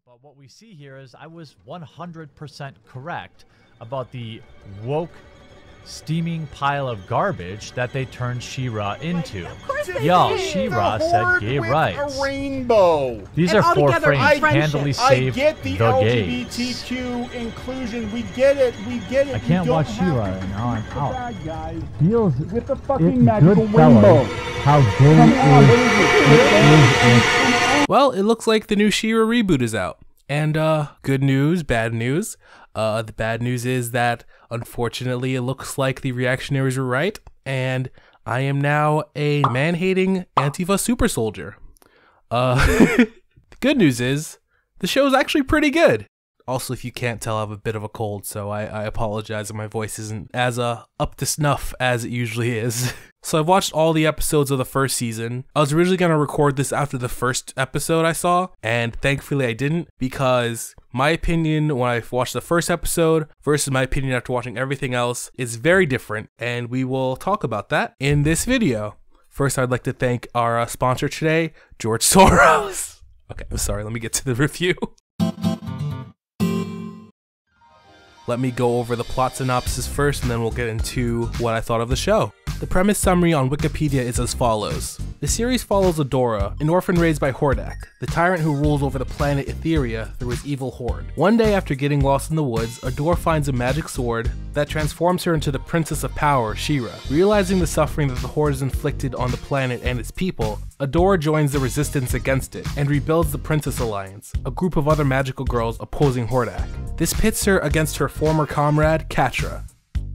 But what we see here is I was 100% correct about the woke, steaming pile of garbage that they turned She-Ra into. Yo, She-Ra said gay rights. A rainbow. These And are four altogether frames friendship. handily I saved get the the gays. LGBTQ inclusion. We get it. We get it. I can't You don't watch have She-Ra to right now. I'm pick the out. bad guys Deals with the it fucking magical Goodfellas rainbow. how gay Come on, is. what is it? Well, it looks like the new She-Ra reboot is out. And good news, bad news. The bad news is that, unfortunately, it looks like the reactionaries were right, and I am now a man-hating Antifa super soldier. The good news is, the show is actually pretty good. Also, if you can't tell, I have a bit of a cold, so I apologize if my voice isn't as up to snuff as it usually is. So I've watched all the episodes of the first season. I was originally going to record this after the first episode I saw, and thankfully I didn't, because my opinion when I watched the first episode versus my opinion after watching everything else is very different, and we will talk about that in this video. First, I'd like to thank our sponsor today, George Soros. Okay, I'm sorry, let me get to the review. Let me go over the plot synopsis first, and then we'll get into what I thought of the show. The premise summary on Wikipedia is as follows. The series follows Adora, an orphan raised by Hordak, the tyrant who rules over the planet Etheria through his evil horde. One day after getting lost in the woods, Adora finds a magic sword that transforms her into the Princess of Power, She-Ra. Realizing the suffering that the horde has inflicted on the planet and its people, Adora joins the resistance against it and rebuilds the Princess Alliance, a group of other magical girls opposing Hordak. This pits her against her former comrade, Catra.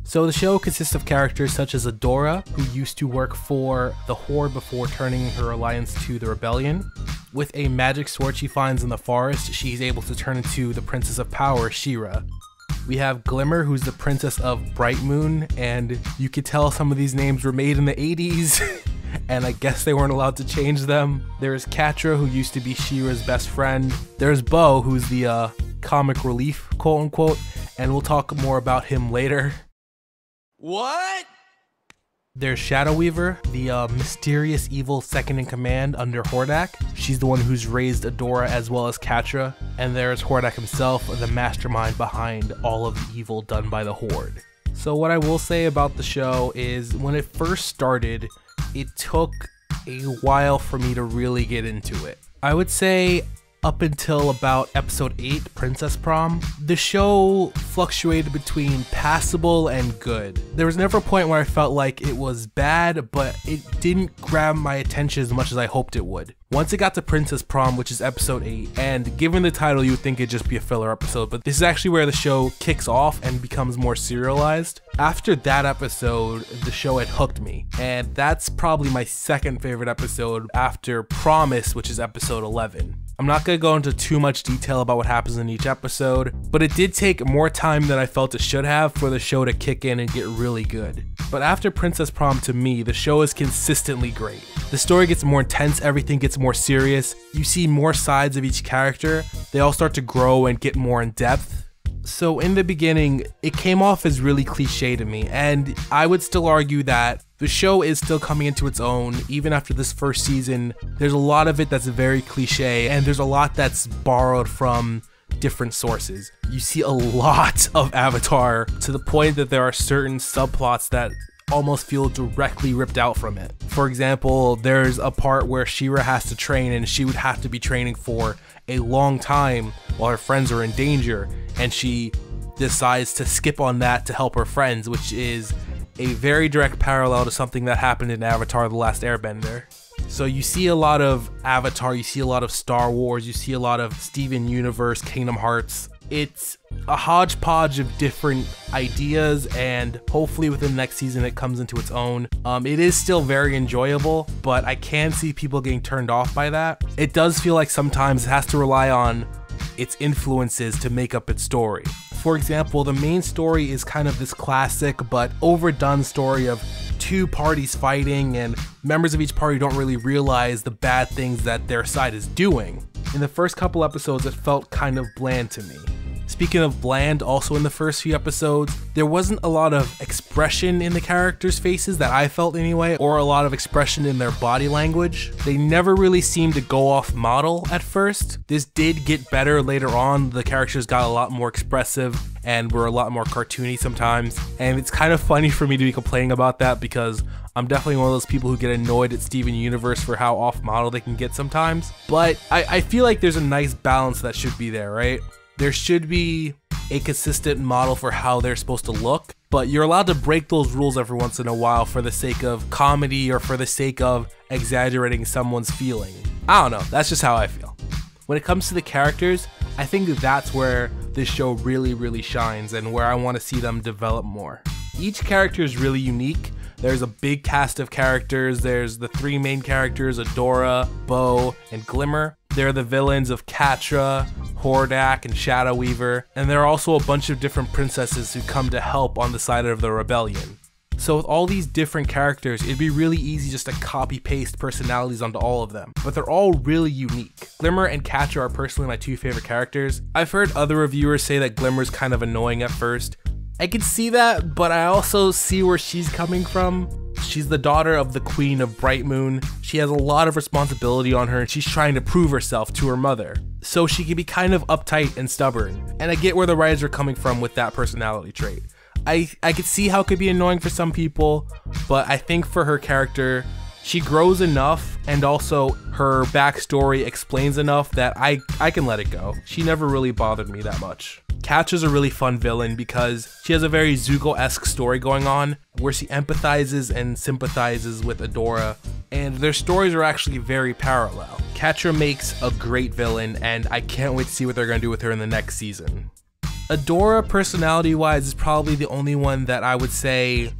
So the show consists of characters such as Adora, who used to work for the Horde before turning her alliance to the Rebellion. With a magic sword she finds in the forest, she's able to turn into the Princess of Power, She-Ra. We have Glimmer, who's the Princess of Bright Moon, and you could tell some of these names were made in the 80s, and I guess they weren't allowed to change them. There's Catra, who used to be She-Ra's best friend. There's Bo, who's the comic relief, quote unquote, and we'll talk more about him later. What? There's Shadow Weaver, the mysterious evil second in command under Hordak. She's the one who's raised Adora as well as Catra. And there's Hordak himself, the mastermind behind all of the evil done by the Horde. So what I will say about the show is when it first started, it took a while for me to really get into it. I would say up until about episode 8, Princess Prom, the show fluctuated between passable and good. There was never a point where I felt like it was bad, but it didn't grab my attention as much as I hoped it would. Once it got to Princess Prom, which is episode 8, and given the title you would think it'd just be a filler episode, but this is actually where the show kicks off and becomes more serialized. After that episode, the show had hooked me, and that's probably my second favorite episode after Promise, which is episode 11. I'm not going to go into too much detail about what happens in each episode, but it did take more time than I felt it should have for the show to kick in and get really good. But after Princess Prom, to me, the show is consistently great. The story gets more intense, everything gets more serious, you see more sides of each character, they all start to grow and get more in depth. So in the beginning, it came off as really cliche to me, and I would still argue that the show is still coming into its own. Even after this first season, there's a lot of it that's very cliche, and there's a lot that's borrowed from different sources. You see a lot of Avatar to the point that there are certain subplots that almost feel directly ripped out from it. For example, there's a part where She-Ra has to train, and she would have to be training for a long time while her friends are in danger, and she decides to skip on that to help her friends, which is a very direct parallel to something that happened in Avatar: The Last Airbender. So you see a lot of Avatar, you see a lot of Star Wars, you see a lot of Steven Universe, Kingdom Hearts. It's a hodgepodge of different ideas, and hopefully within the next season it comes into its own. It is still very enjoyable, but I can see people getting turned off by that. It does feel like sometimes it has to rely on its influences to make up its story. For example, the main story is kind of this classic but overdone story of two parties fighting, and members of each party don't really realize the bad things that their side is doing. In the first couple episodes, it felt kind of bland to me. Speaking of bland, also in the first few episodes, there wasn't a lot of expression in the characters' faces that I felt anyway, or a lot of expression in their body language. They never really seemed to go off model at first. This did get better later on. The characters got a lot more expressive and were a lot more cartoony sometimes. And it's kind of funny for me to be complaining about that because I'm definitely one of those people who get annoyed at Steven Universe for how off model they can get sometimes. But I feel like there's a nice balance that should be there, right? There should be a consistent model for how they're supposed to look, but you're allowed to break those rules every once in a while for the sake of comedy or for the sake of exaggerating someone's feeling. I don't know, that's just how I feel. When it comes to the characters, I think that's where this show really shines and where I want to see them develop more. Each character is really unique. There's a big cast of characters. There's the three main characters, Adora, Bo, and Glimmer. They're the villains of Catra, Hordak, and Shadow Weaver. And there are also a bunch of different princesses who come to help on the side of the rebellion. So with all these different characters, it'd be really easy just to copy-paste personalities onto all of them, but they're all really unique. Glimmer and Catra are personally my two favorite characters. I've heard other reviewers say that Glimmer's kind of annoying at first. I can see that, but I also see where she's coming from. She's the daughter of the Queen of Bright Moon. She has a lot of responsibility on her and she's trying to prove herself to her mother. So she can be kind of uptight and stubborn. And I get where the writers are coming from with that personality trait. I could see how it could be annoying for some people, but I think for her character, she grows enough and also her backstory explains enough that I can let it go. She never really bothered me that much. Catra's a really fun villain because she has a very Zuko-esque story going on where she empathizes and sympathizes with Adora, and their stories are actually very parallel. Catra makes a great villain and I can't wait to see what they're going to do with her in the next season. Adora, personality-wise, is probably the only one that I would say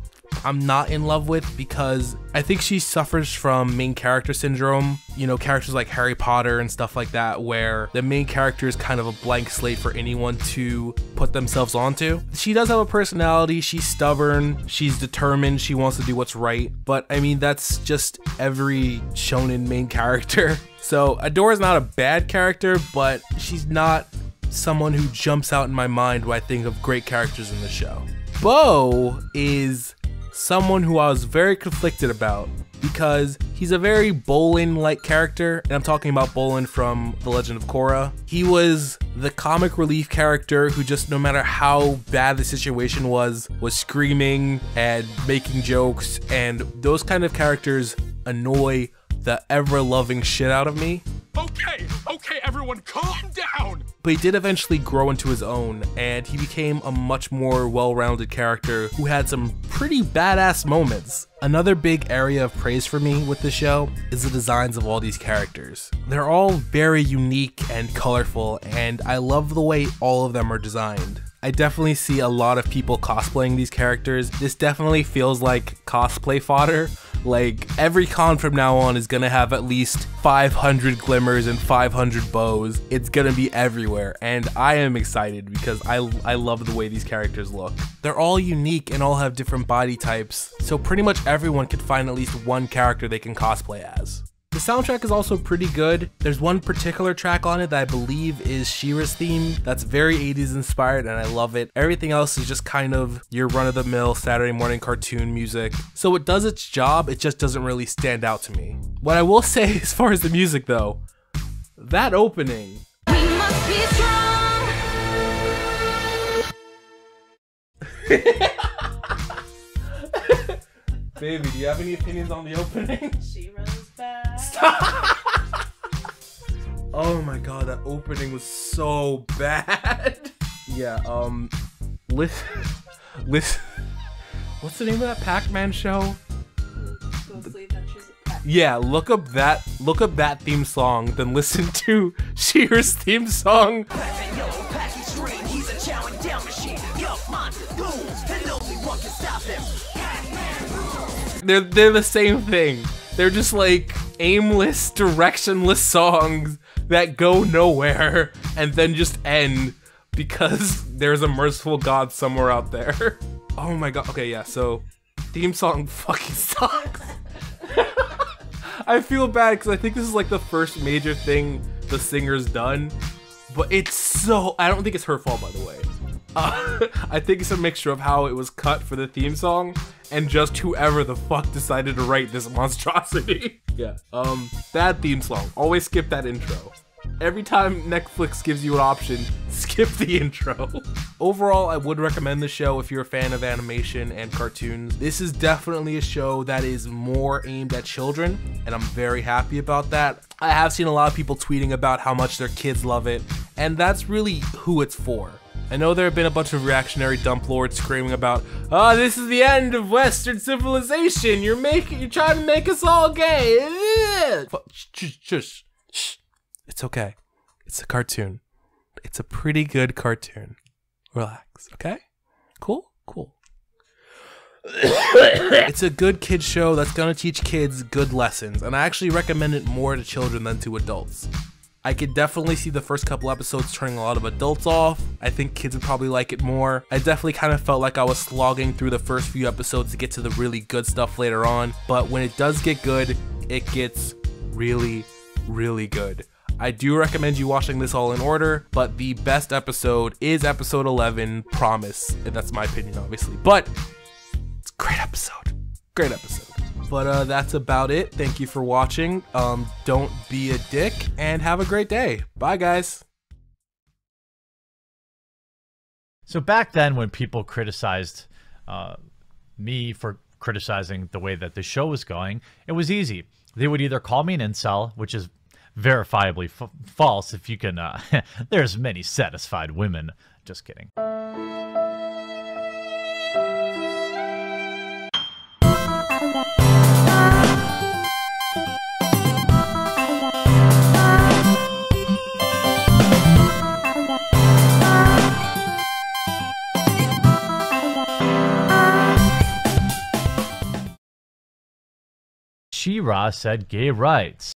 I'm not in love with because I think she suffers from main character syndrome. You know, characters like Harry Potter and stuff like that, where the main character is kind of a blank slate for anyone to put themselves onto. She does have a personality, she's stubborn, she's determined, she wants to do what's right, but I mean, that's just every shonen main character. So Adora's not a bad character, but she's not someone who jumps out in my mind when I think of great characters in the show. Bo is someone who I was very conflicted about because he's a very Bolin-like character, and I'm talking about Bolin from The Legend of Korra. He was the comic relief character who just, no matter how bad the situation was screaming and making jokes, and those kind of characters annoy the ever-loving shit out of me. Okay, everyone, calm down! But he did eventually grow into his own, and he became a much more well-rounded character who had some pretty badass moments. Another big area of praise for me with the show is the designs of all these characters. They're all very unique and colorful, and I love the way all of them are designed. I definitely see a lot of people cosplaying these characters. This definitely feels like cosplay fodder. Like, every con from now on is gonna have at least 500 glimmers and 500 bows. It's gonna be everywhere, and I am excited because I love the way these characters look. They're all unique and all have different body types, so pretty much everyone can find at least one character they can cosplay as. The soundtrack is also pretty good. There's one particular track on it that I believe is She-Ra's theme that's very 80s inspired and I love it. Everything else is just kind of your run-of-the-mill Saturday morning cartoon music. So it does its job, it just doesn't really stand out to me. What I will say as far as the music though, that opening. We must be strong. Baby, do you have any opinions on the opening? She-Ra's back. Stop. Oh my god, that opening was so bad. Yeah, listen, what's the name of that Pac-Man show? Yeah, look up that theme song, then listen to She-Ra's theme song. They're the same thing. They're just like aimless, directionless songs that go nowhere and then just end because there's a merciful God somewhere out there. Oh my god. Okay, yeah, so theme song fucking sucks. I feel bad because I think this is like the first major thing the singer's done, but it's so, I don't think it's her fault, by the way. I think it's a mixture of how it was cut for the theme song and just whoever the fuck decided to write this monstrosity. Yeah, bad theme song. Always skip that intro. Every time Netflix gives you an option, skip the intro. Overall, I would recommend the show if you're a fan of animation and cartoons. This is definitely a show that is more aimed at children, and I'm very happy about that. I have seen a lot of people tweeting about how much their kids love it, and that's really who it's for. I know there have been a bunch of reactionary dump lords screaming about, "Oh, this is the end of Western civilization. You're trying to make us all gay." Shh. It's okay. It's a cartoon. It's a pretty good cartoon. Relax, okay? Cool? Cool. It's a good kid show that's gonna teach kids good lessons, and I actually recommend it more to children than to adults. I could definitely see the first couple episodes turning a lot of adults off. I think kids would probably like it more. I definitely kind of felt like I was slogging through the first few episodes to get to the really good stuff later on, but when it does get good, it gets really, really good. I do recommend you watching this all in order, but the best episode is episode 11, Promise. That's my opinion, obviously, but it's a great episode. Great episode. But that's about it. Thank you for watching. Don't be a dick, and have a great day. Bye, guys. So back then, when people criticized me for criticizing the way that the show was going, it was easy. They would either call me an incel, which is verifiably false if you can there's many satisfied women. Just kidding. She-Ra said gay rights.